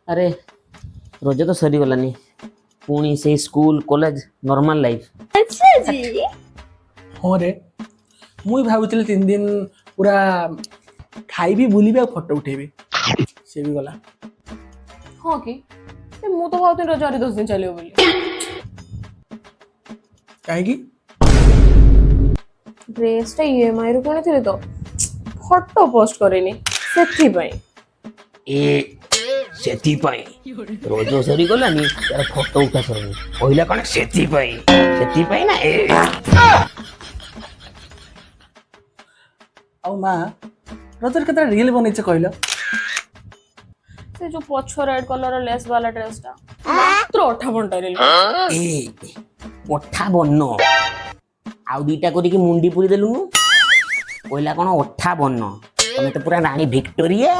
अरे रोज तो सरी गलानी पुणी से स्कूल कॉलेज नॉर्मल लाइफ। अच्छा जी। हाँ रे मुई भावुଥିଲି 3 दिन पूरा खाइबी बुलिबी और फोटो उठेबी से भी गला। हाँ कि मु तो भावती रज 10 दिन चलियो बोली। काहेकि ड्रेसटा ईएमआई रु किଣିଥିଲି ତ ଫଟୋ ପୋଷ୍ଟ କରିନି ସେଥିପାଇଁ। ए सेती पाई रोज सरी गलानी यार फोटो उठा सरनी पहिला कण सेती पाई ना ए आ माँ रजर केतरा रील बनैछ कहलो। से जो पछ रेड कलर लेस वाला ड्रेसटा मात्र 58 टा रील। ए ओठा बन्न आउ दीटा करिकी मुंडी पुरी देलुनु पहिला कण ओठा बन्न तमे तो पूरा रानी विक्टोरिया